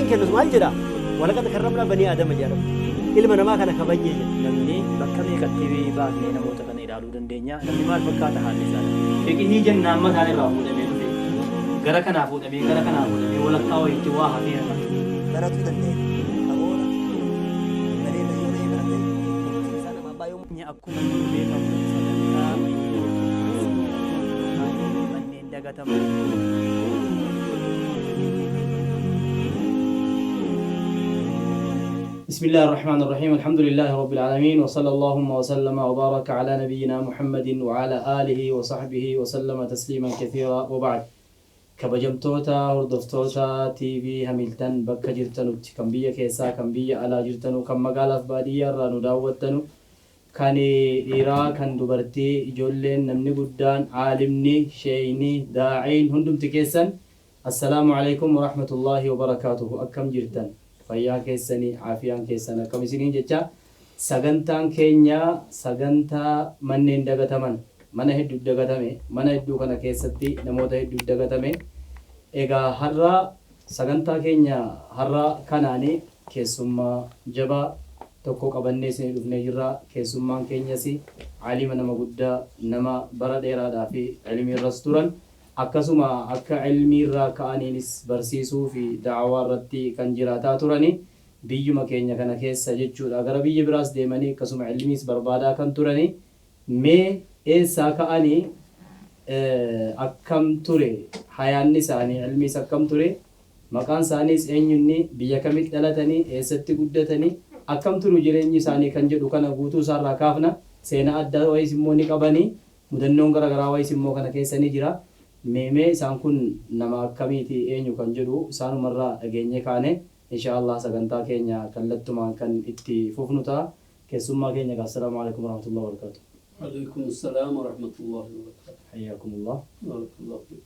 كنس مال جرا ولقد كرمنا بني آدم جرا إلما نما كان كبني namni bakka meeqatti baafnee namoota kana ilaaluu dandeenya namni maal fakkaata haalli isaanii Fiqihii jennaan mataan irraa fuudhamee dhufe. Gara kanaa fuudhamee walakkaa wayiitti waa hafee hafa. براتو دندي أقول دليل يوري براتي سنة ما بايوم akkuma inni beekamu sagantaa manneen dagataman بسم الله الرحمن الرحيم الحمد لله رب العالمين وصلى اللهم وسلم وبارك على نبينا محمد وعلى آله وصحبه وسلم تسليما كثيرا وبعد كبجمتوتا هردفتوتا تي في هميلتن بكا جرتنو كم بيا كيسا كم بيا على جرتنو كم مقالة فبادية رانو داوتنو كان إيرا كان دبرتي جولين نمني قدان عالمني شيني داعين هندم تكيسن السلام عليكم ورحمة الله وبركاته أكم جرتن fayyaa keessanii aafiyaan keessan akkam isiniin jecha sagantaan keenya sagantaa manneen dagataman mana hedduu dagatame mana hedduu kana keessatti namoota hedduu dagatame egaa har'a sagantaa keenya har'a kanaani keessummaa jabaa tokko qabannee isin dhufnee jirra keessummaan keenyas alima nama guddaa nama bara dheeraadhaa fi ilmi irras turan akkasuma akka ilmi irraa ka'aniinis barsiisuu fi da'awaa irratti kan jiraataa turani biyyuma keenya kana keessa jechuudha gara biyya biraas deemanii akkasuma ilmiis barbaadaa kan turani mee eessaa ka'anii akkam ture hayaanni isaanii ilmiis akkam ture maqaan isaaniis eenyunni biyya kamitti dhalatanii eessatti guddatanii akkam turu jireenyi isaanii kan jedhu kana guutuu isaarraa kaafna seenaa addaa wayiis immoo ni qabanii mudannoon garaagaraa wayiis immoo kana keessa ni jira meemee isaan kun nama akkamiiti eenyu kan jedhu isaanumarraa dhageenye kaane inshaallah sagantaa keenya kallattumaan kan itti fufnu ta'a keessummaa keenya assalaamu alaykum warahmatullahi wabarakatuh عليكم السلام ورحمة الله وبركاته hayyakumullah بارك الله فيك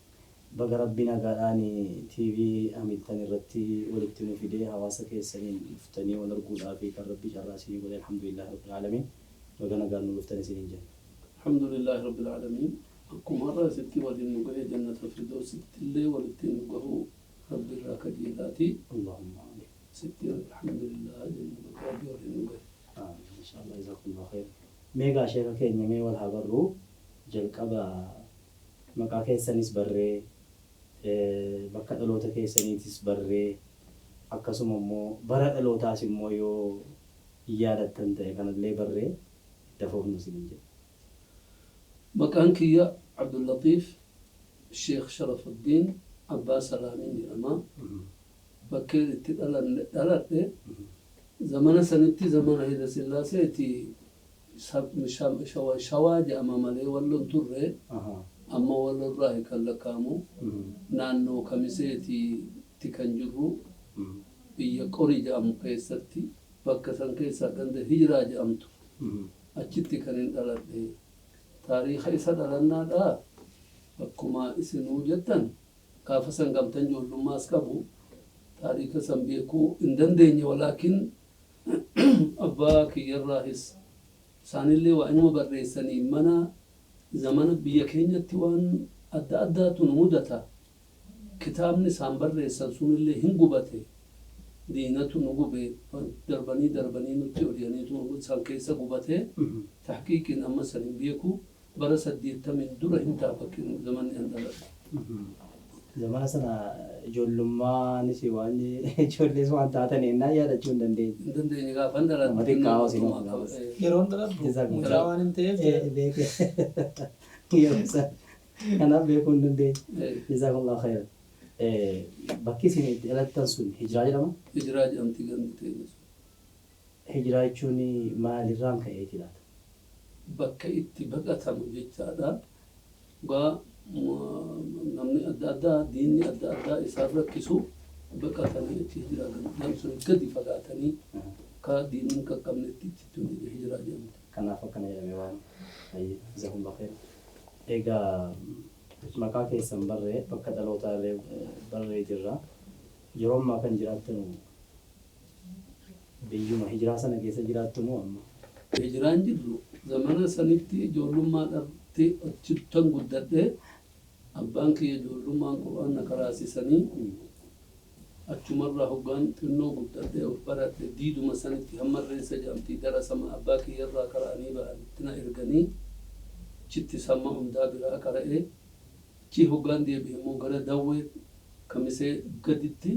baga rabbina gaadhaani tiivii hamiltan irratti walitti nu fidee hawaasa keessaniin dhuftanii wal arguudhaa fi kan rabbii carraa isinii godhe alhamdulillah rabbil alamin baga nagaan nu dhuftanii isiniin jenna الحمد لله رب العالمين أكو مرة ستي ولي نقول جنة الفردوس اللي ولتي نقول رب الراكجيلاتي اللهم آمين ستي الحمد لله جنة ربي ولي نقول آمين إن شاء الله جزاكم الله خير ميغا شيخا كينيا مي wal habarru jalqaba maqaa keessanis barree bakka dhaloota keessaniitis barree akkasuma immoo bara dhalootaas immoo yoo yaadattan ta'e kanallee barree dafoofnu isiniin jedha مكان كيا عبد اللطيف الشيخ شرف الدين عباس سلامين أما بكير تدلل زمان سنتي زمان هيدا سلاسيتي سب مشام شواج أمام لي ولن ترى أما ولن راي كلا كامو نانو كمسيتي تكنجرو بيقوري جام كيستي بكسان كيسا كند هجرة جامتو أجتي كنين دلل تاريخ إسد لنا دا أكما إسنو جتن كافسن قمتن جول ما سكبو تاريخ سنبيكو إندن ديني ولكن أباك يراهس سان اللي وإنو بريسني منا زمن بيكين يتوان أدى تنمودتا كتابني سان بريسن سون اللي هنقبته دينة نقبه دربني نتيورياني تنقب سان كيسا قبته تحقيق أما سنبيكو برس الدين تمن دور انت فكر زمان اندلس zamana sana ijoollummaan si waan ijoollee waan taatan ennaa yaadachuu hin dandeenye. dandeenye gaafa ndalan Mati kaa'oo si nama yeroon daladhu mucaa waan hin ta'eef yeroo sana kanaaf beekuu hin dandeenye. Jazaakumullahu khayran. Bakki isin itti dhalattan sun hijiraa jedhama? hijiraa jedhamti gandi ta'e Hijiraa jechuun maalirraan ka'eeti laata? bakka itti baqatamu jechaadha. Gaa namni adda addaa diinni adda addaa isaan rakkisu baqatanii itti hijiraa gandi sun gadi fagaatanii ka diinni qaqqabnetti itti hijiraa jedhamti. Kanaaf akkana jedhame waan jazaakumullahu khayran. Egaa maqaa keessan barree bakka dhalootaa barree jirra. Yeroo ammaa kan jiraattan biyyuma hijiraa sana keessa jiraattu moo amma? Hijiraan jirru zamana sanitti ijoollummaadhaatti achittan guddadhee abbaan kiyya ijoollummaan qura'aana karaasisanii achumarraa hoggaan xinnoo guddadhee of baradhe diiduma sanitti hammarreessa jedhamtii darasama abbaa kiyyarraa qara'anii ba'anitti na erganii chitti samma hundaa biraa qara'ee chi hoggaan deebi'e immoo gara dawwee kamisee gaditti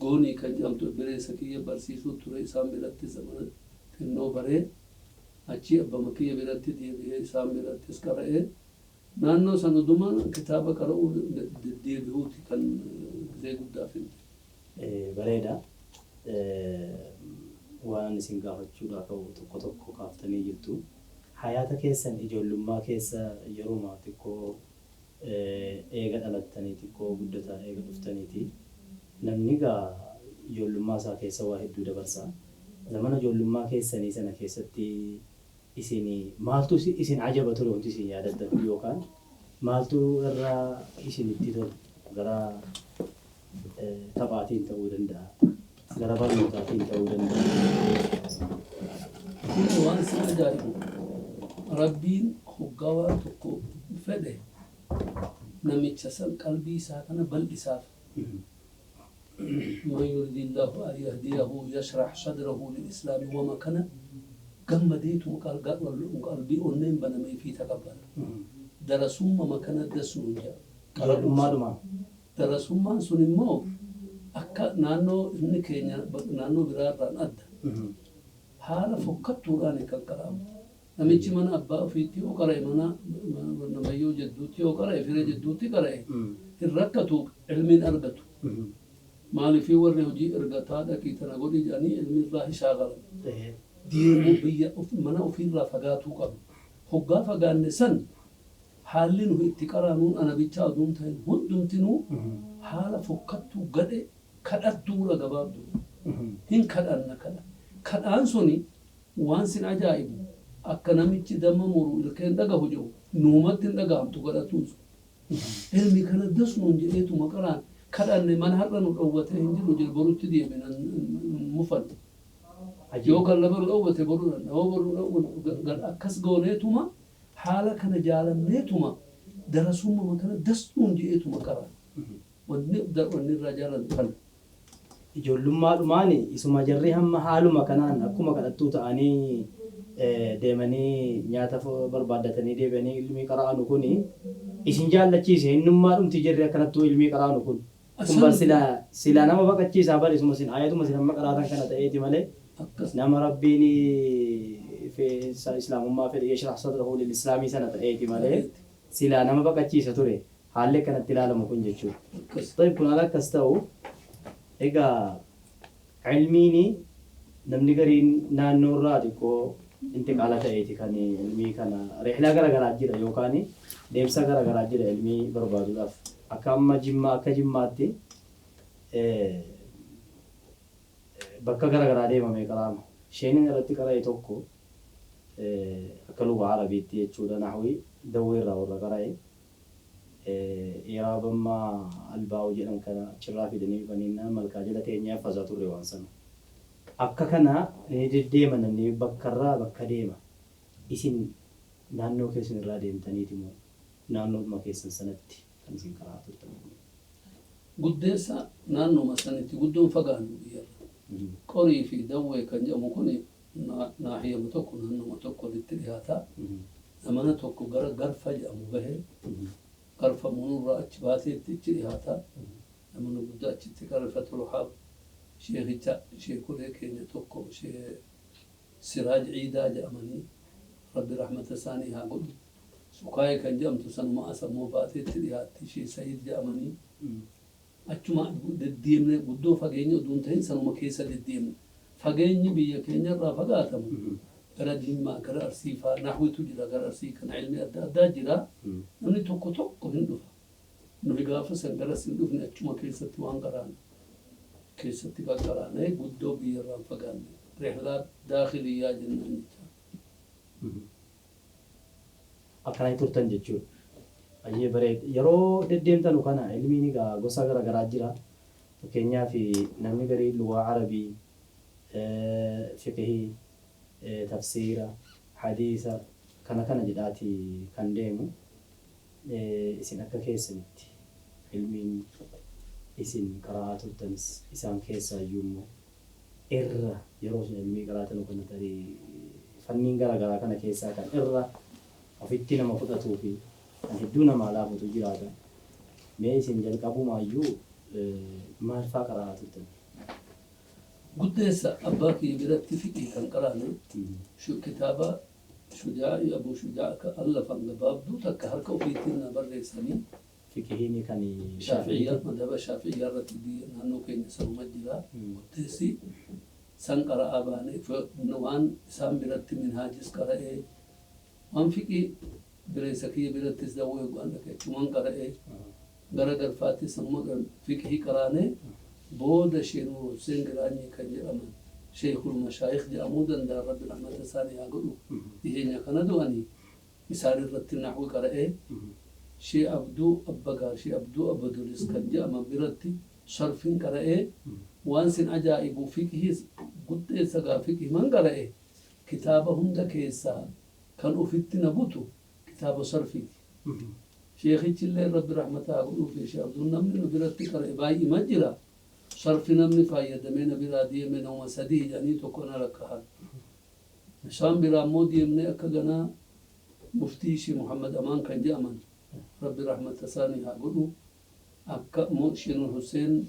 goonii kan jedhamtu bireessa kiyya barsiisuu ture isaan biratti zamana xinnoo baree achi abbama kiyya biratti deebi'ee isaan birattis qara'ee naannoo sanaduma kitaaba qara'uu deebi'uuti kan gizee guddaa finne. Bareeda. Waan isin gaafachuudhaaf tokko tokko kaaftanii jirtu. Hayaata keessan ijoollummaa keessa yeroo xiqqoo eega dhalattanii xiqqoo guddataa eega dhuftaniiti. Namni gaa ijoollummaa isaa keessa waa hedduu dabarsa. Zamana ijoollummaa keessanii sana keessatti isin maaltu isin ajaba ture wanti isin yaadattan yookaan maaltu irraa isinitti tolu gara taphaatiin ta'uu danda'a. Gara barnootaatiin ta'uu danda'a. Kun waan si ajaa'ibu rabbiin hoggaa waan tokko fedhe namicha san qalbii isaa kana bal'isaaf. من يريد الله أن يهديه يشرح صدره للإسلام وما كان قمديت قلبي أنين بنمي في تقبل درسوا ما كان درسوا درسوا ما سنمو أكا نانو إنك نانو براران أدى حال فكتوا راني كالكلام نميتي من أبا فيتي وقرأي منا نميو جدوتي وقرأي في جدوتي قرأي الركتوا علمين أربتوا مالي في ورنه جي إرقاتا دكي تنقولي جاني علم الله شاغل ديمو بيا منا وفي الله فقاتو قبل حقا فقان نسن حالين هو اتقرانون أنا بيتشا دون تين هون دمتنو حالا فقاتو قد كدتو لقبابدو هن كدأنا كدا كدأن سوني وانسن عجائب أكا نميتش دم مرو لكين دقا هجو نومت دقا هم تقدتوز علمي كان دسنون جئيتو مقران كذا من هذا نقوته هندي رجل بروت دي من مفد يوك الله بروت بروت هو بروت قال أكس قولتهما حالة كان جالنتهما درسوما ما كان دستون جئتهما كرا ونقدر ونرجال الفن ijoollummaa dhumaani isuma jarri hamma haaluma kanaan akkuma kadhattuu ta'anii deemanii nyaata barbaaddatanii deebi'anii ilmii qara'anu kuni isin jaallachiise hinnummaa dhumti jarri akkanattuu ilmii qara'anu kun kun bar sila nama baqachiisaa bar isuma sin ayatuma sin amma qaraatan kana ta'eeti malee nama rabbiin islaamummaa fedhe yashrah sadrahu lil islaamii sana ta'eeti malee sila nama baqachiisa ture haalli kanatti ilaalamu kun jechuudha. Tayyib kun ala akkas ta'u egaa ilmiini namni gariin naannoo irraa xiqqoo intiqaala ta'eeti kan ilmii kana rihlaa garagaraa jira yookaan deemsa garagaraa jira ilmii barbaaduudhaaf akka amma akka jimmaatti bakka garagaraa deemamee qaraama isheen irratti qara'e tokko akka lugaa arabiitti jechuudha nahwii dawwee irraa warra qara'e إيرابما الباو جلن كنا شرافي دني بنينا ملكا جل تينيا فزاتو روان سنة أكا كنا ديما نني بكرة بكديما إسين نانو كيسن راديم تانيتي مو نانو ما كيسن سنتي كان سين كراتو تاني قديسا نانو ما سنتي قدوم فقانو بيار قري في دوي كان جامو كوني ناحية متوكو نانو متوكو للتريهاتا زمانا توكو غرفة جامو بهي قرفة منورة أجباتي تجري هاتا لما نقول أجتي قرفة الوحاب شيخ كله كينيا توكو شيخ سراج عيدا جامني ربي رحمة ثاني ها قل سكاي كان جامتو سنما أسمو باتي تجري هاتي شيخ سيد جامني أجمع الديمن قدو فقيني ودون تين سنما كيسا الديمن فقيني بيا كينيا را فقاتم كرا ديما كرا أرسيفا نحوي تجرا كرا أرسي كان علمي أدا جرا نمني توكو توكو هندوفا نبي غافة سنقرا سندوف نأجمع كيسة توان قران كيسة تقا قران قدو بيران فقان رحلات داخلية جنان أكراي تورتن جيتشو أيه بريد يرو ديمتن وكنا علمي نيجا غوسا غرا غرا جرا كينيا في نمني غري لغة عربي فقهي تفسيرا حديثا كان جداتي كان ديمو إسين أكا كيسنتي علمين isin qaraa'aa turtanis isaan keessaa iyyuu irra yeroo isin ilmii qaraatan kana tarii fanniin garaagaraa kana keessaa kan irra ofitti nama fudhatuu fi kan hedduu nama laafutu jiraata. Mee isin jalqabumaayyuu maal fa'aa qaraa'aa turtan? Guddeessa abbaa kiyya biratti fiqii kan qaraane kitaaba Shujaa'i Abuu Shujaa ka allafan gabaabduu takka harka ofiitiin na barreessanii Fiqihiin kan Shaafi'iyyaa madhaba Shaafi'iyyaa irratti biyya naannoo keenya sanuma jira. Guddeessi san qara'aa baane waan isaan biratti minhaajis qara'ee waan fiqii bireessa kiyya birattis dawwee bu'an dhageechumaan qara'ee gara galfaattis ammoo fiqii qaraanee booda Sheenuu Hussein Giraanyii kan jedhaman Sheekul Mashaayikh jedhamuu danda'a rabbi rahmata isaanii haa godhu dhiyeenya kana du'anii isaan irratti naxwi qara'ee Shee Abduu Abbagaa Shee Abduu Abbadulis kan jedhaman biratti sharfiin qara'ee waan sin ajaa'ibu fiqii guddeessa gaa fiqii man qara'e kitaaba hunda keessaa kan ofitti na butu kitaaba sarfiiti. Sheekichi illee rabbi rahmata haa godhuu fi Shee Abduun namni nu biratti qara'e baay'ee ma jira. Sarfi namni fayyadamee na biraa deeme nama sadii jedhanii tokko na lakkaa'an. Isaan biraa immoo deemnee akka ganaa muftii Shee Muhammad Amaan kan jedhaman rabbi rahmata isaanii haa godhu akka Sheenuu Hussein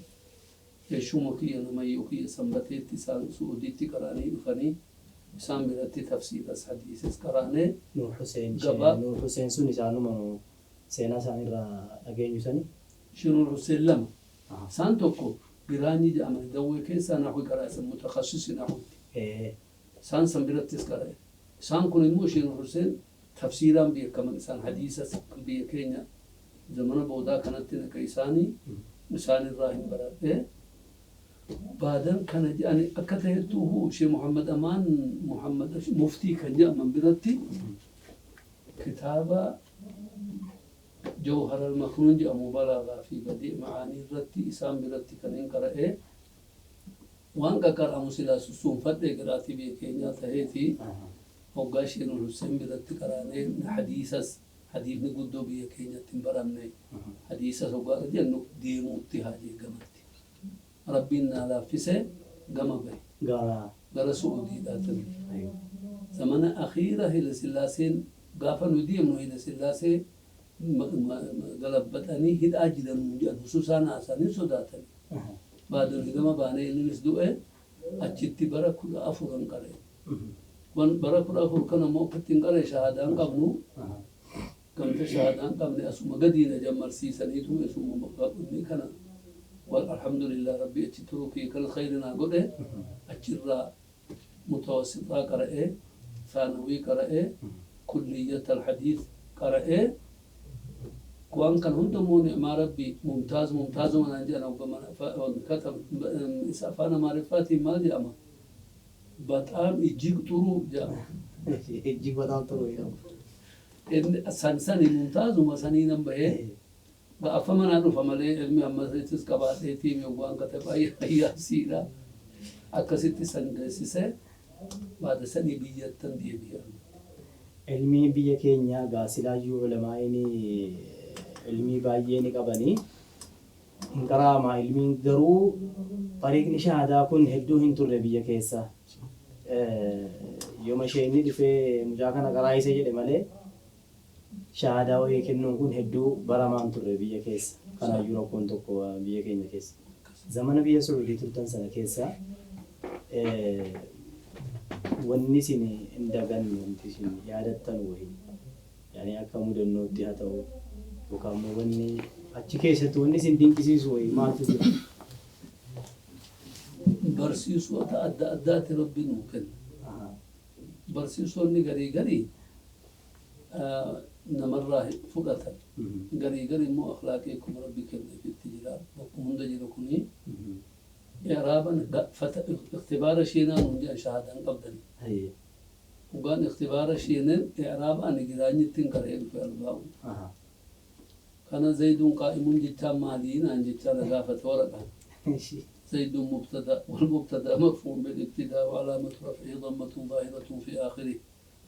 yeeshuma kiyya namayyuu kiyya sanbateetti isaan Suudiitti qaraanii dhufanii isaan biratti tafsiiras hadiisas qaraanee Nuur Hussein sun isaanuma seenaa isaaniirraa dhageenyu sani? Sheenuu Hussein lama isaan tokko Giraanyii jedhaman dawwee keessaa naxwi qaraasan mutakassisi naxwitti isaan san birattis qara'e isaan kun immoo Sheenuu Hussein tafsiiraan beekaman isaan hadiisas biyya keenya zamana boodaa kanatti naqa isaanii isaanirraa hin baradhee baadan kana jedhani akka ta'ettuu Shee Muhammad Amaan muftii kan jedhaman biratti kitaaba Jawhar al-Maknuun jedhamu balaagaa fi badii macaanii irratti isaan biratti kan hin qara'ee waan qaqqaramu silaa sussuunfadhee garaatii biyya keenyaa ta'eefi hoggaa Sheenuu Hussein biratti qaraanee hadiisas hadiisni guddoo biyya keenyatti hin baramne hadiisas hoggaa jennu deemuutti haa jeegamatti. Rabbiin naa laaffisee gama bahe gara Suudiidhaatti. Zamana akhiira Haile Sillaaseen gaafa nu deemnu Haile Sillaasee galabbatanii hidhaa jiran jedhan hususaan haasanii sodaatanii. Baadan hidhama baanee innis du'e achitti bara 14 qaree. Bara 14 kana immoo akkatti hin qaree shahaadaan qabnu gamta shahaadaan qabne asuma gadiina jammarsiisaniitu asuma maqaaqunni kana والحمدلله ربي اتتروكي كل خيرنا قده أجرا متوسطة قرأه ثانوي قرأه كلية الحديث قرأه كوان كان هندمون ما ربي ممتاز من عندنا وكتب فانا معرفاتي ما دي أما بتأم يجيك ترو جا يجيك بدال ترو يا إن سنسني ممتاز وما سنين به فمن أعرف ملء علمي أما سيتس كباتي ميوان كتب أي سيرة أكسيت سنجسسه بعد سني بيجتن دي بيا علمي بيا كينيا غاسلا يو علماءني علمي بايني كبني انقرا ما علمي درو طريق نشاهدا كن هدو هنتر بيا كيسا يوم شيني دفه مجاكنا قرايسه جدي ملء شهادة ويكنون كن هدو برامان ترى بيا كيس كنا يورو كون توكو بيا كينيا كيس زمان بيا سعودي تلتان سنة كيسا والنسيني اندغان ونتسيني يادتان وهي يعني أكمل النوت هاتو وكامو وني أتشكيسة والنسين تنكسيس وهي ما تزيد برسيسو أدات ربي ممكن برسيسو اللي قري نمره فقط قري مو أخلاقكم ربي كنا في التجارة بقوم دجلكني إعرابا اختبار شينا من جاء شهادة قبلني وقال اختبار شينا إعرابا نجراني تنكرين في الباو كان زيد قائم جتا مالين عن جتا نغافة ورقا زيد مبتدا والمبتدا مفهوم بالابتداء وعلامة رفعه ضمة ظاهرة في آخره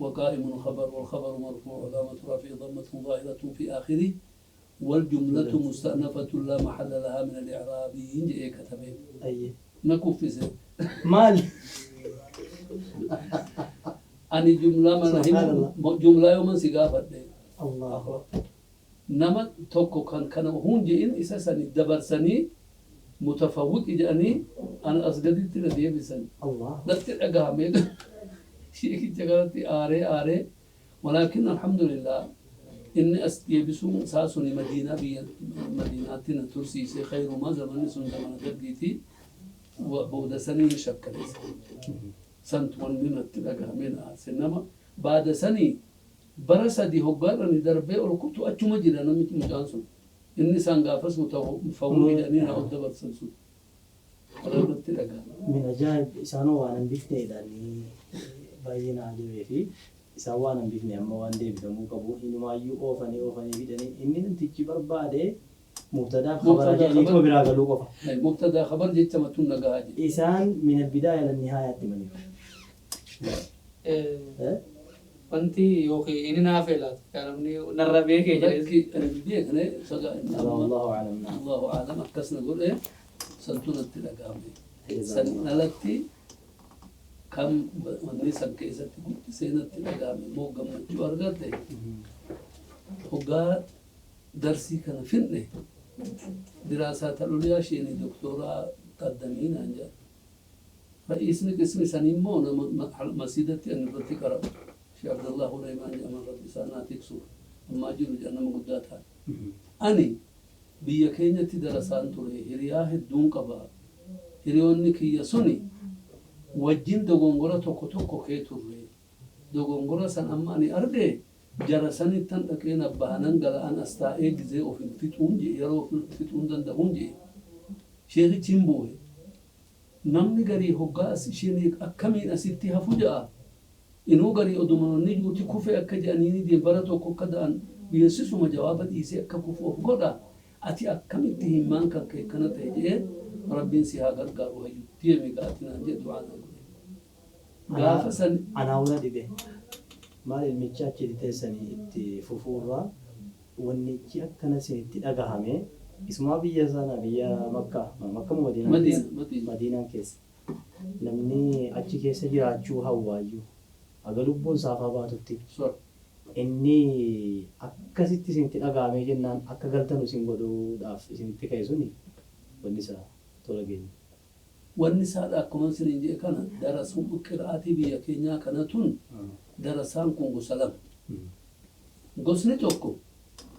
وقائم خبر والخبر مرفوع علامة رفعه ضمة ظاهرة في آخره والجملة مستأنفة لا محل لها من الإعراب ينجي كتبه أي نكفز مال أني جملة من سبحان الله. جملة يوم سيقافة الله نما توكو كان هون جئين إساسني دبر سني متفوق إجاني أنا أصدقائي تلديه بسن الله لا تلقى شيء جعلتي آره ولكن الحمد لله إن يبسون ساسوني مدينة ترسي خير ما زمن سن زمن درجتي وبعد سنين شكل سنت وننا تلقى من سنما بعد سني برسا دي هقارني دربي وركبت أشوم جدا نمت مجانسون إني سانغافس متفوق إجاني نعود دبر سنسون ولا نتلقى من أجائب إسانو وانا بيفني داني بايدين عجبه في إسان وانا بيفني أما وان دي بيفنمو قبو إنما يو أوفني بيداني إني ننتجي بربادي مبتدا خبر جاني تو براغلو قفا مبتدا خبر جيت تمتون نقاجي إسان من البداية للنهاية تمني wanti yookiin inni naaf eelaa namni narra beekee jedhe لكن أنا بديك أنا سجى الله أعلم نعم الله أعلم أكسنا نقول إيه سنتون التلاقى إذا سنلتي كم ونسى كيسة تقول سنة التلاقى مو قم جوارقات هو درسي كان فيني دراسات العليا شيني دكتوراه قدمين أنجا فإسمي اسمي سنيمون مسيدتي أن برتي كرب شيخ عبد الله وليمان جمال ربي ساناتك سور أما أجل جانا مقداتها أني بيا كينيا درسان تولي هرياه الدون قبا هريوني كي يسوني وجين دوغونغورا توكو توكو كي تولي دوغونغورا سان أما أني أرغي جرساني تنتكين أبهانان غلا أن أستائق زي أوفي فتونجي يرو فتون دندهونجي شيخي تيمبوه نمني غري هقاس شيني أكمين أسيتي هفجأة إنه غري أدوماني جوتي كوفي أكا جانيني دي براتو كوكا بيسسو ما جوابت إيسي أكا كوفو أفقودا أتي أكمين تهمان كان كي كانت هجي ربين سيها غرقارو هجو تيمي قاتنا جي دعانا غافسا أنا أولا دي به maal ilmicha achi teessanii itti fufuurraa wanni akkana isin itti dhagahame isumaa biyya sana biyya makka madiinaan keessa namni achi keessa jiraachuu hawwaayyuu aga lubbuun saafaa baatutti inni akkasitti isin itti dhagahame jennaan akka galtan isin godhuudhaaf isin itti ka'e suni wanni isaa tola geenya. Wanni saadha akkuma isin jee kana darasuun qira'aatii biyya keenyaa kana tun darasaan kun gosa lama. Gosni tokko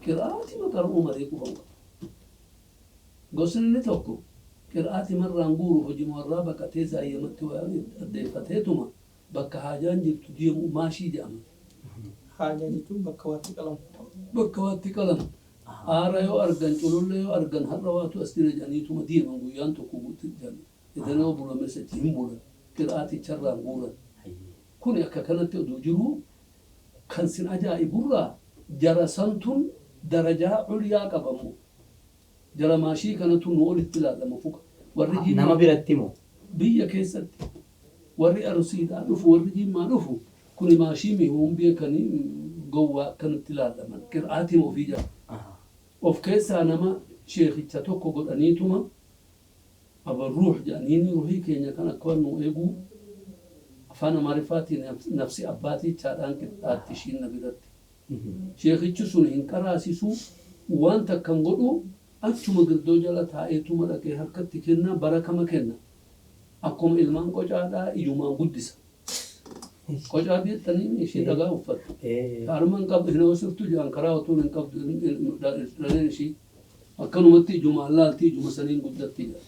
qira'aatii maqaruu marii qufan qaba. Gosni inni tokko qira'aatii marraan guuru hojii warraa baqatee zaayyamatti addeeffateetuma bakka haajaan jirtu deemu maashii jedhama. haajaa jechuun bakka waatti qalamu. Bakka waatti qalamu. Aara yoo argan culullee yoo argan har'a waatu as dira jedhaniituma deeman guyyaan tokko guutti jedhan. Idanoo bulamessa hin bulan qira'aatii charraan guuran. Kuni akka kanatti oduu jiru kan sin ajaa'iburraa jarasantun darajaa ulyaa qabamu. Jara maashii kanatu nu olitti ilaalamu fuqa. Warri nama biratti moo biyya keessatti warri arsiidhaa dhufu warri jimmaa dhufu kuni maashii mi'uun beekanii gowwaa kanatti ilaalaman qira'aatiin ofii jira. Of keessaa nama sheekicha tokko godhaniituma abarruux jedhaniini ruhii keenya kan akka nu eeguu afaan amaariffaatiin nafsi abbaatii chaadhaan qixxaatti ishiin na biratti. Sheekichi sun hin qaraasisu waan takkan godhu achuma girdoo jala taa'eetuma dhaqee harkatti kenna barakama kenna. Akkuma ilmaan qocaadhaa ijumaan guddisa. Qocaa beektanii ishee dhagaa uffata. Harma hin qabdu hin hoosiftu jedhan karaa otuun hin qabdu dhaleen ishii akkanumatti ijumaan laalti ijuma saniin guddatti jedha.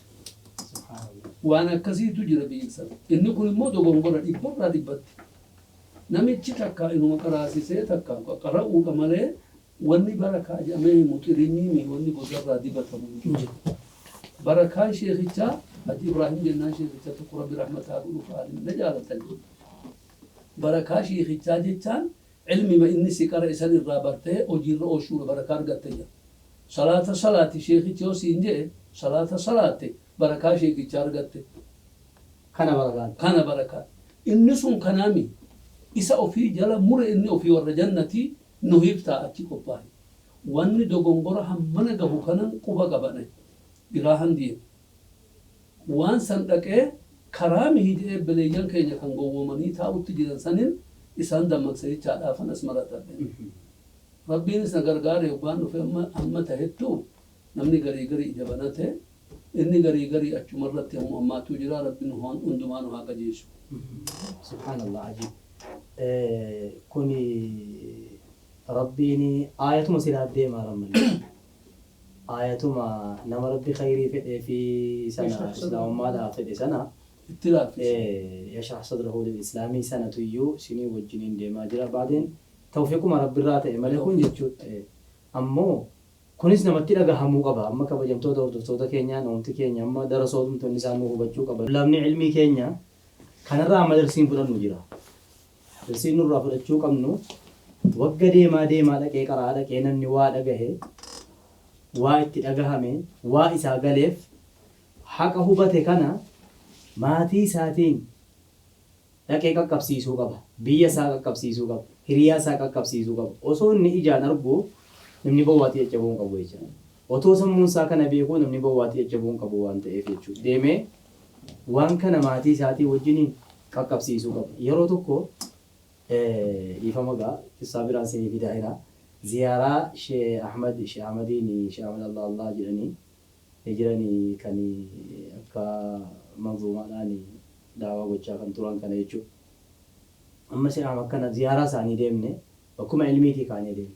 Waan akkasiitu jira biyya sana. Inni kun immoo dogongora dhibbarraa dhibbatti. Namichi takka inuma qaraasisee takka qara'uudha malee wanni barakaa jedhamee muxirinii wanni gosarraa dibatamu hin jiru. Barakaan sheekichaa Haji Ibrahim jennaan sheekichaa tokko Rabbi rahmataa godhu fa'aatiin na jaalatan. Barakaa sheekichaa jechaan ilmima inni si qara isan irraa bartee hojiirra oolchuudha barakaa argatte jira. Salaati sheekichi yoo siin jedhe salaatte barakaa sheekichaa argatte. Kana barakaa. Inni sun kanaami isa ofii jala mure inni ofii warra jannatii nu hiiftaa achi qophaa'e. wanni dogongora hammana gahu kanan quba qabane biraa handiin waan san dhaqee karaa mihidee beleeyyan keenya kan gowwomanii taa'utti jiran sanin isaan dammaqsee jechaadhaafan as maratadhe rabbiinis na gargaare waan dhufe amma tahettu namni garii ija banate inni garii achumarratti ammoo ammaatu jira rabbiin hundumaa nu haa qajeessu. Subhaanallah ajiib. Kuni rabbiin aayatuma silaa deemaa rammalee. Aayatuma nama rabbi khayrii fedhee fi sana islaamummaadhaaf fedhe sana itti laaffise. Yashrax sadrahu lil islaamii sanatu iyyuu sinii wajjiniin deemaa jira. Baadeen tawfiiquma rabbiirraa ta'e malee kun jechuudha. Ammoo kunis namatti dhagahamuu qaba. Amma kabajamtoota hordoftoota keenyaa namooti keenya amma darasootumtoonni isaanii hubachuu qaban. Lamni ilmii keenya kanarraa amma darsiin fudhannu jira. Darsiin nurraa fudhachuu qabnu wagga deemaa dhaqee qaraa dhaqee namni waa dhagahe waa itti dhagahame waa isaa galeef haqa hubate kana maatii isaatiin dhaqee qaqqabsiisuu qaba. Biyya isaa qaqqabsiisuu qaba. Hiriyaa isaa qaqqabsiisuu qaba. Osoo inni ijaan argu namni bowwaatii jajjabuu hin qabu jechuudha. Otoo sammuun isaa kana beekuu namni bowwaatii jajjabuu hin qabu waan ta'eef jechuudha. Deemee waan kana maatii isaatii wajjiniin qaqqabsiisuu qaba. Yeroo tokko dhiifama gaa isaa biraan seenii fidaa jira. Ziyaaraa Shee Ahmadiin Shee Ahmad Allah jedhanii kan akka manzuumaadhaan daawaa gochaa kan turan kana jechuudha. Amma Shee Ahmad kana ziyaaraa isaanii deemne bakkuma ilmiitii kaanee deemne.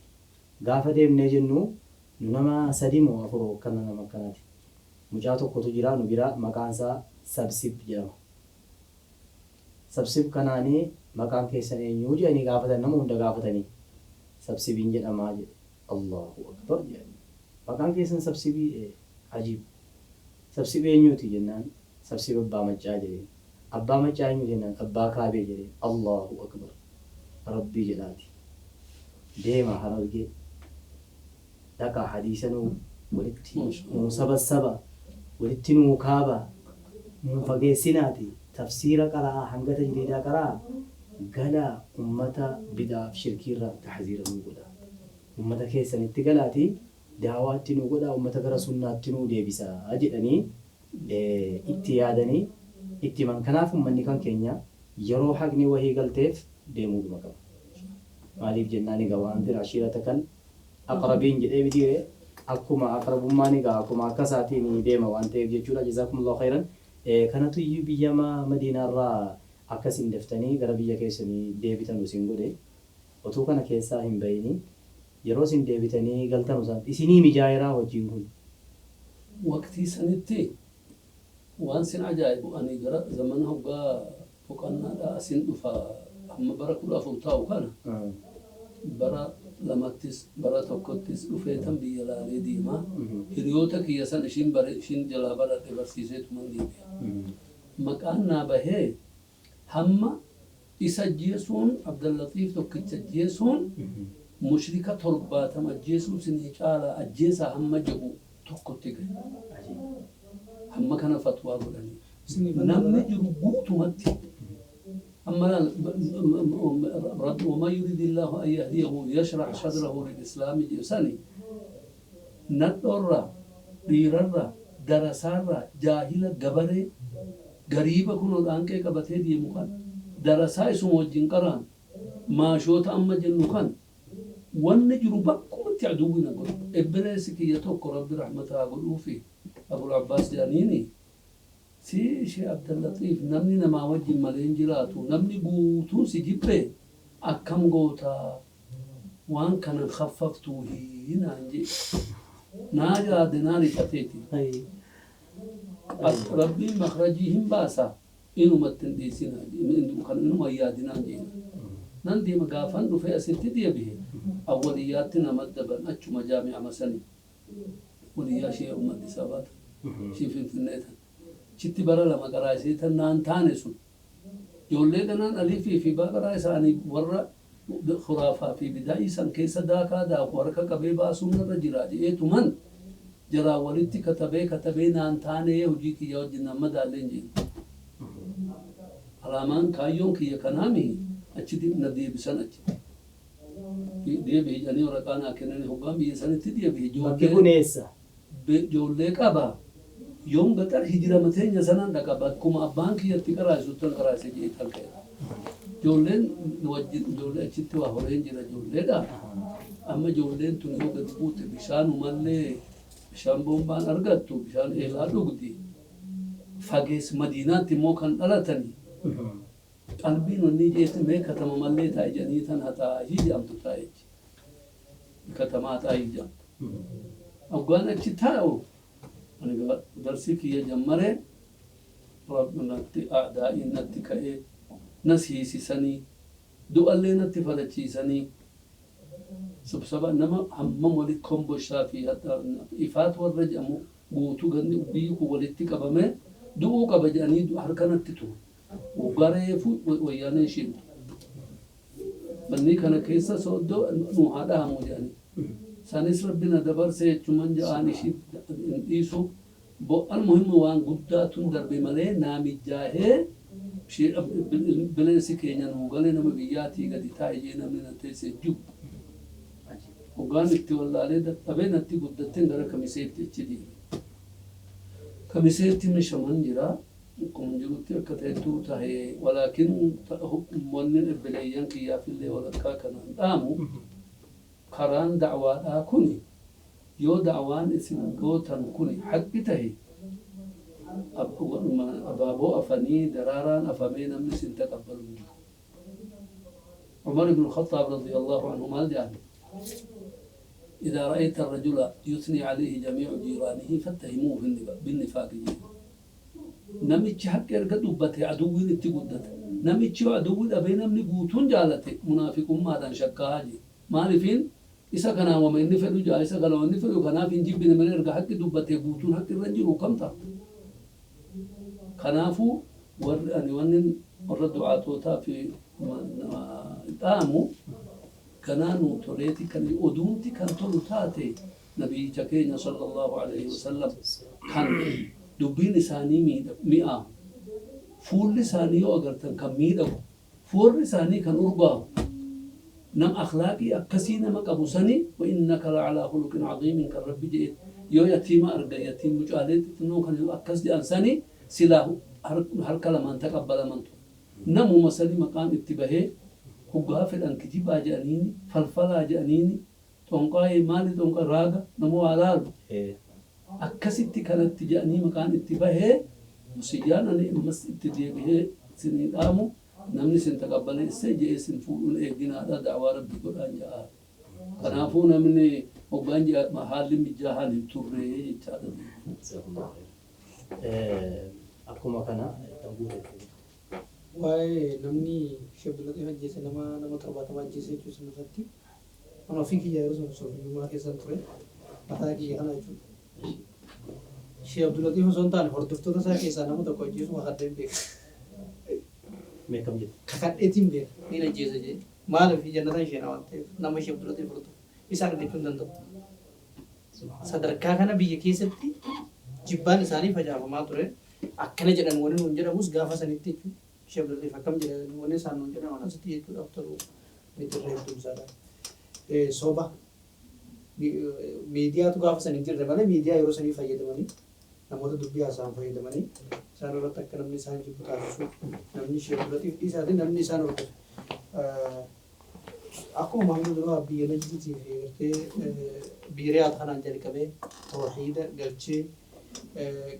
Gaafa deemnee jennu nu nama 3 moo 4 kana nama akkanaati. Mucaa tokkotu jira nu bira maqaan isaa Sabsib jedhama. Sabsib kanaanii maqaan keessan eenyu jedhanii gaafatan nama hunda gaafatanii. Sabsibiin jedhamaa jedhe. Allahu akbar jedhani. Maqaan keessan Sabsibii ajiib. Sabsib eenyuuti jennaan Sabsib abbaa maccaa jedheen. Abbaa maccaa eenyu jennaan abbaa kaabee jedheen. Allahu akbar. Rabbii jedhaati. Deema harargee. Dhaqaa hadiisa nuu walitti nuu saba walitti nuu kaaba nuu fageessinaati tafsiira qaraa hanga tajriidaa qaraa gala ummata bidaaf shirkiirraa tahziira nuu godha. Ummata keessanitti galaati daawaatti nuu godha ummata gara sunnaatti nuu deebisaa jedhanii itti yaadanii itti man kanaaf ummanni kan keenya yeroo haqni wahii galteef deemuudhuma qaba. Maaliif jennaan egaa waan bira ashiirata kan aqrabiin jedhee bitiire akkuma aqrabummaan egaa akkuma akkasaatiin deema waan ta'eef jechuudha. Jazaakumullahu khairan. Kanatu iyyuu biyya Madiinaarraa akkasiin daftanii gara biyya keessanii deebitan isin godhe otoo kana keessaa hin bahini yeroo isin deebitanii galtan isaan isinii mijaayiraa hojiin kun. Waqtii sanitti waan sin ajaa'ibu ani gara zamana hoggaa boqonnaadhaa asin dhufa amma bara 14 taa'u kana bara lamattis bara tokkottis dhufeetan biyya laalee deemaa hiriyoota kiyya san ishiin jalaa baradhe barsiiseetuman deebi'a. Maqaan naa bahee hamma isa ajjeesuun Abdallatiif tokkicha ajjeesuun mushrika 70 ajjeesuu sinii caalaa ajjeesaa hamma jedhu tokkotti gahe. Hamma kana fatwaa godhanii namni jiru guutumatti أما وما يريد الله أن يهديه يشرح صدره للإسلام جسني نطر ديرر درسار جاهل جبري غريبة كنو الآنك كبته دي مكان درسا اسمه جنكران ما شوت أما جنوكان والنجر بكم تعدوين قل إبليس كي يتوك رب رحمته أقول في أبو العباس جانيني سي شيء عبد اللطيف نمني نما وجه مالين جراتو نمني قوتو سجبه أكم قوتا وان كان خففتو هنا عندي ناجا ديناري فتيتي ربي مخرجيهم باسا إنو متنديسين إنو كان إنو ميادنا جينا نندي مقافن رفع ستي دي به أولياتنا مدبن أتشو مجامع مسني وليا شيء أمد سابات شيء في النيتان chitti bara lama qaraasiitan naan taane sun ijoollee kanaan alifii fi baqaraa isaanii warra khuraafaa fi bidaa'ii san keessa daakaa daaku harka qabee baasuun irra jira jedheetuman jaraa walitti katabee naan taane hojii kiyya wajjin nama daalleen jedhu alaamaan kaayyoon kiyya kanaami achitti na deebisan achitti deebi'e jedhanii waraqaa naa kennanii hoggaan biyya sanitti deebi'e Bakki kun eessa? ijoollee qaba. Yoom gaxar hijirama teenya sanaan dhaqa bakkuma abbaan kiyyatti qaraasu tan qaraase jee talqee. Ijoolleen wajjin ijoollee achitti waa horeen jira ijoolleedha. Amma ijoolleen tun yoo gad buute bishaanumallee bishaan boombaan argattu bishaan eelaa dhugdi. Fagees madiinaatti immoo kan dhalatanii. Qalbiin wanni jeetti mee katama mallee taa'e jedhanii tan hataa'ii jedhamtu taa'e. Katamaa taa'ii jedhamtu. Hoggaan achi taa'u ani darsii kiyya jammaree natti aadaa'ii natti ka'ee nas hiisisanii du'allee natti falachiisanii subsaba nama hammam walitti komboshaa fi ifaat warra jedhamu guutuu ganni biyyi kun walitti qabamee du'uu qaba jedhanii harka natti turu. Gareefu wayyaanee isheen banni kana keessa sooddoo nu haa dhahamu jedhanii. Sanis rabbina dabarsee jechuun ja'aan ishii hin dhiisu bo'aan muhimmi waan guddaa tun darbe malee naamijaahee bineensi keenya nuu galee nama biyyaatii gadi taa'ee namni na teessee jiru. Hoggaan itti wallaalee dadhabee natti guddatteen gara kamiseetti achi deeme. Kamiseetti mishaman jira. Kun jirutti akka ta'etu tahee walaakin wanni dhibbileeyyan kiyyaafillee walakkaa kanaan dhaamu karaan da'waadhaa kuni yoo da'waan isin gootan kuni haqqi tahe abaaboo afanii daraaraan afamee namni isin taqabbalu hin jiru. Umar ibn Khattab radiyallahu anhu maal jedhan إذا رأيت الرجل يثني عليه جميع جيرانه فاتهموه بالنفاق namichi haqqi erga dubbate aduwwiin itti guddate namichi yoo aduwwi dhabee namni guutuun jaalate munaafiqummaadhaan shakkaa je maalifiin isa kanaa wama inni fedhu jaa isa kana wanni fedhu kanaaf hin jibbine malee erga haqqi dubbate guutuun haqqi irra jiru kam ta'a kanaafuu warri ani wanni warra du'aatootaa fi dhaamu kanaanu toleeti kan oduunti kan tolu taate nabiyyicha keenya sallallahu alaihi wasallam kan dubbiin isaanii mi'aawu fuulli isaanii yoo agartan kan miidhagu fuulli isaanii kan urgaawu nam akhlaaqii akkasii nama qabu sanii wa innaka la'alaa khuluqin caziimin kan rabbi jedhe yoo yatiima arga yatiim mucaalee xixinnoo kan akkas jedhan sanii silaa harka lamaan taqabbalamantu namuma sanii maqaan itti bahee hoggaa fedhan kijibaa jedhaniini falfalaa jedhaniini xonqaa'ee maali xonqa raaga nama waa laalu akkasitti kanatti jedhanii maqaan itti bahee musiyyaan ani ammas itti deebi'ee isinii dhaamu namni isin taqabbalee issee jedhee isin fuudhuun eeginaadha da'waa rabbi godhaan ja'a. Kanaafuu namni hoggaan jedha haalli mijaahaan hin turre jechaadha. Akkuma kana waa'ee namni shebbiloota ajjeese nama torbaatama ajjeese jechuun sun irratti mana ofii kiyyaa yeroo sun soofiyummaa keessan ture mataa kiyya kana jechuudha. Sheekh Abdulatif osoo hin taane hordoftoota isaa keessaa nama tokko ajjeesuu kakadheen beeka. meeqam jedhu Kakadheetiin beeka ni ajjeesa jee maaliif jannatan isheen waan ta'eef nama Sheekh Abdulatif hordofu isaa argachuu hin danda'u. Sadarkaa kana biyya keessatti jibbaan isaanii facaafamaa ture akkana jedhan wani nuun jedhamus gaafa sanitti jechuudha. Sheekh Abdulatif akkam jedhan wani isaan nuun jedhan waan asitti jechuudhaaf ta'uu miti irra hedduu isaadha. Soba miidiyaatu gaafa sanii jirre malee miidiyaa yeroo sanii fayyadamanii namoota dubbii haasa'an fayyadamanii isaan irratti akka namni isaan jibbu taasisu namni Sheekh Abdulatif dhiisaati namni isaan hordofu. Akkuma maamilli duraa biyya Najdiitii fi gartee biyya Riyaad kanaan jalqabee tawhiida galchee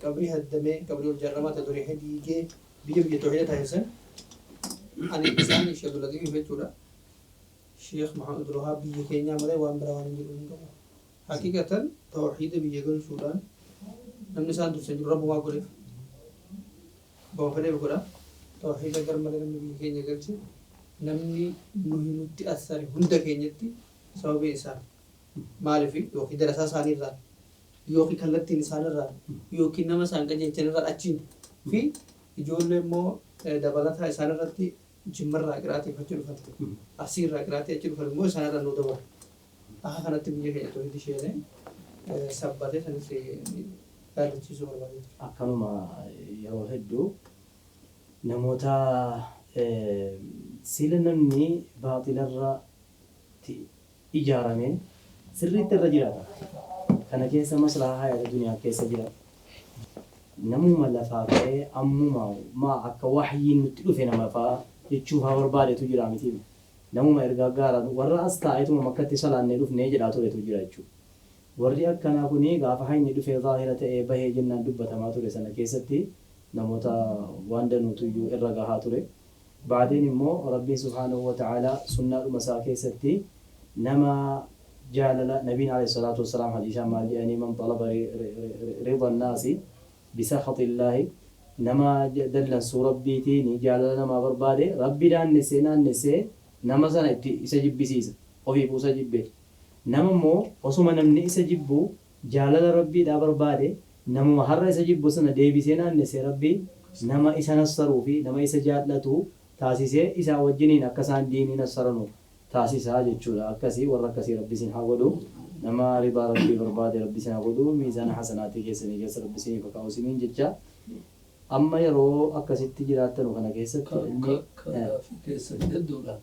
qabrii haddamee qabrii ol jaarramaa ta'e durii diigee biyya tawhiida taasisan ani isaan Sheekh Abdulatif jechuudha. Sheekh Muhammad Rohaa biyya keenyaa malee waan biraa waan hin jiru hin qabu. Hakikatan tawhiida biyya galchuudhaan namni isaan dursan jiru rabbumaa godheef bawa fedheef godha. Tawhiida gar malee namni biyya keenya galche namni nuyi nutti asare hunda keenyatti sababii isaa maaliif yookiin darasaa isaanii irraa yookiin kallattiin isaan irraa yookiin nama isaan qajeelchan irraa achiin fi ijoollee immoo dabalataa isaan irratti jimmarraa qiraatiifachuu dhufan asiirraa qiraatii achi dhufan immoo isaan irraa nu dabalu akka kanatti biyya keenya tawhiida isheenee sabbatee sanis yaadachiisuu barbaade. akkanuma yeroo hedduu namoota sila namni baaxilarra ijaaramee sirriitti irra jiraata. Kana keessa maslahaa hayaata duniyaa keessa jira. Namuma lafaa ka'ee ammuma akka waxyiin nutti dhufe nama fa'aa jechuuf haa barbaadetu jira miti. Namuma ergaa gaara warra as taa'etuma makkatti salaannee dhufnee jedhaa turetu jira jechuudha. Warri akkanaa kuni gaafa hayni dhufee zaahira ta'ee bahee jennaan dubbatamaa ture sana keessatti namoota waan danuutu iyyuu irra gahaa ture. Baadeen immoo Rabbiin subhaanahu wa ta'aalaa sunnaa dhuma isaa keessatti nama jaalala nabiin alayhi salaatu wassalaam hadiisaan maal jedhanii man talaba rida annaasi bisakhati illaahi nama dallansuu rabbiitiin jaalala namaa barbaade rabbi naannessee nama sana itti isa jibbisiisa ofiif isa jibbe. Nama immoo osuma namni isa jibbu jaalala rabbiidhaa barbaade namuma har'a isa jibbu sana deebisee naannessee rabbii nama isa nassaruu fi nama isa jaallatu taasisee isaa wajjiniin akka isaan diinii nassaranu taasisaa jechuudha. Akkasii warra akkasii rabbi isin haa godhu. Nama ridaa rabbii barbaade rabbi isin haa godhu. Miizaana hasanaatii keessanii keessa rabbi isiniif haa kaa'u isiniin jecha. Amma yeroo akkasitti jiraatanu kana keessatti keessa hedduudha.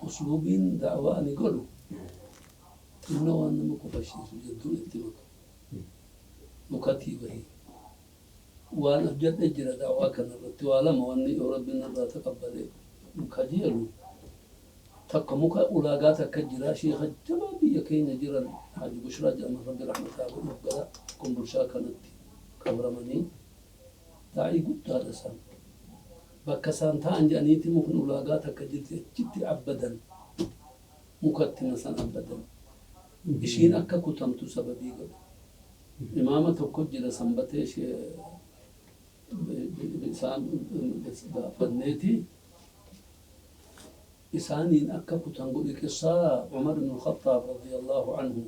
Usluubiin da'waa ani godhu inna waan nama qofashiisu jedhuun itti nukatii bahii. Waan hojjedhe jira da'waa kanarratti waa lama wanni yoo rabbiin irraa taqabbalee muka jeelu takka muka ulaagaa takka jira sheekha jabaa biyya keenya jiran Haji Bushraa jedhama rabbi rahmataa godhuuf gara Kombolshaa kanatti qabramanii daa'ii guddaadha isaan. Bakka isaan ta'an jedhaniiti mukni ulaagaa takka jirti achitti abbadan mukatti masan abbadan. Ishiin akka kutamtu sababii godhe. Imaama tokko jira sanbatee ishee isaan gaafanneeti isaaniin akka kutan godhe qissaa Umar ibn Khattaab radiyallahu anhu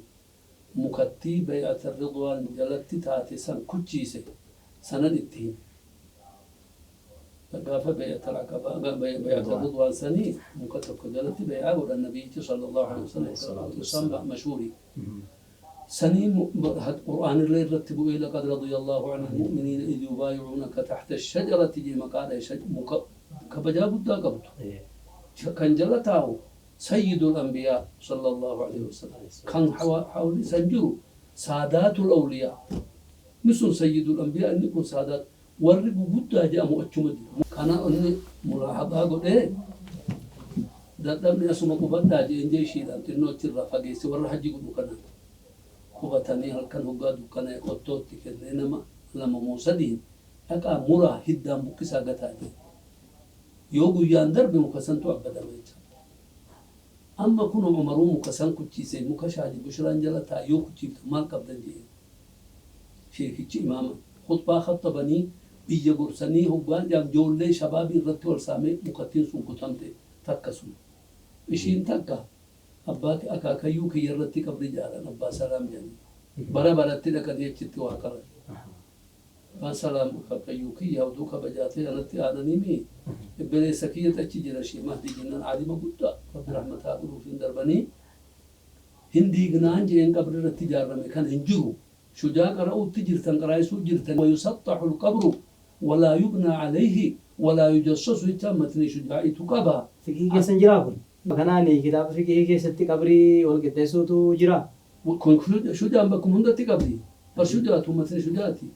mukattii bay'ata ridwaan jalatti taate san kuchiise sanan itti hime. gaafa bay'ata al-aqabaa bay'ata ridwaan sanii muka tokko jalatti bay'aa godhan nabiyyichi sallallahu alaihi wasallam san mashhuuri. سنين القرآن اللي رتبوا إلى قد رضي الله عن المؤمنين إذ يبايعونك تحت الشجرة تجي مقالة كبجاب الداقبت كان جلتاه سيد الأنبياء صلى الله عليه وسلم كان حول سنجروا سادات الأولياء مثل سيد الأنبياء أن يكون سادات ورقوا بدا جاء مؤتشمد كان أني ملاحظة قد إيه دابني أسمك بدا جاء إنجي شيئا تنو ترى فقيسي ورحجي قدو كنا kubatanii halkan hoggaa dukkanee qottootti kennee nama lama moo sadiin dhaqaa muraa hiddaan buqqisaa gataa jira. Yoo guyyaan darbe muka santu abbadama jecha. Amma kun Umaruu muka san kuchiisee muka Haji Bushraan jala taa yoo kuchiiftu maal qabdan jee. Sheekichi imaama khutbaa khattabanii biyya gorsanii hoggaan ijoollee shabaabii irratti wal saamee mukattiin sun kutamte takka sun. Ishiin takka abbaati akaakayyuu kiyya irratti qabri jaalan abbaa salaam jedhani bara baratti dhaqanii achitti waa qaban abbaan salaam akaakayyuu kiyya oduu kabajaatee anatti aananii mi ibbeleessa kiyyatti achi jira shee mahdi jennaan aalima guddaa rabbi rahmataa godhuuf hin darbanii hin diignaan jeen qabri irratti ijaarame kan hin jiru shujaa qara'uutti jirtan qaraa'isuu jirtan wayusaxxaxu alqabru walaa yubnaa calayhi walaa yujassasu jecha matni shujaa'itu qaba. Fiqii keessan jiraa kun? Kanaan kitaaba fiqii keessatti qabrii wal qixxeessuutu jira. Kun shujaan bakkuma hundatti qabdi. Bar shujaatu matni shujaati.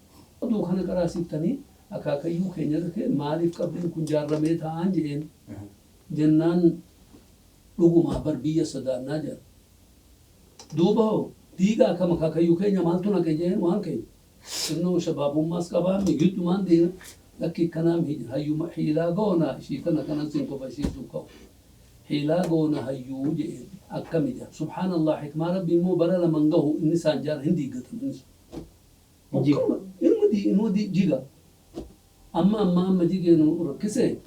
Oduu kana qaraasiftanii akaakayyuu keenya dhaqee maaliif qabdiin kun jaarramee ta'an jeen jennaan dhugumaa bar biyya sodaannaa jira. Duuba hoo diigaa kam akaakayyuu keenya maaltu naqe jeen waan keenya. Innoo shabaabummaas qabaame giddumaan deema lakki kanaam hayyuma hiilaa goonaa ishii kana kanan sin qofashiisuu qabu. حيلا قونا هيو جئين أكمل سبحان الله حكمة ربي مو برا لمن قهو النسان جار هندي قتل النسان إنو دي جيغا أما جيغا إنو ركسي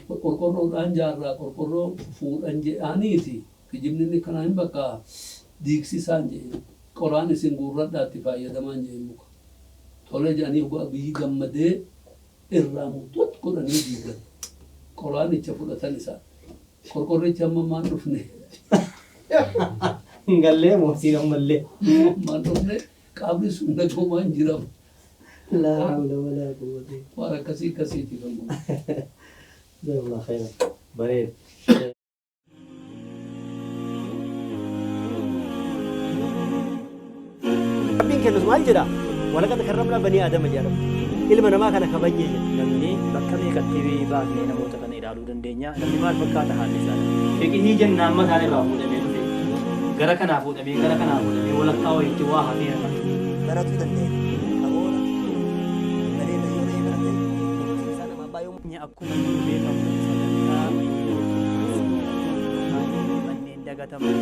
قرقرو الأنجار قرقرو فول أنجي آنيتي في جبنني كنا هم بقى ديكسي سانجي قرآن سنقول رد اتفاية دمان جي مكا تولي جاني هو بيغا مدي إرامو توت قرآن جيغا قرآن يتفولة نسان korkorrichi amma maan dhufne gallee moosiin ammallee maan dhufne qaamni sun nagoomaan jiramu laa hawla walaa quwwata waan akkasiiti kan jazakumullahu khairan bareeda Qulqulluus maal jedha walaqad karramnaa banii aadama jedhama ilma namaa kana kabajee jedha. namni bakka meeqatti baafnee namoota kana ilaaluu dandeenya namni maal fakkaata haalli isaanii fiqihii jennaan mataan irraa fuudhamee dhufe gara kanaa fuudhamee gara kanaa fuudhamee walakkaa wayitti waa hafee Baratuu dandeenya. Aboora bareeda yoo ta'e barate barsiisaa nama abbaa yoo akkuma beekamu sadarkaa manneen dagataman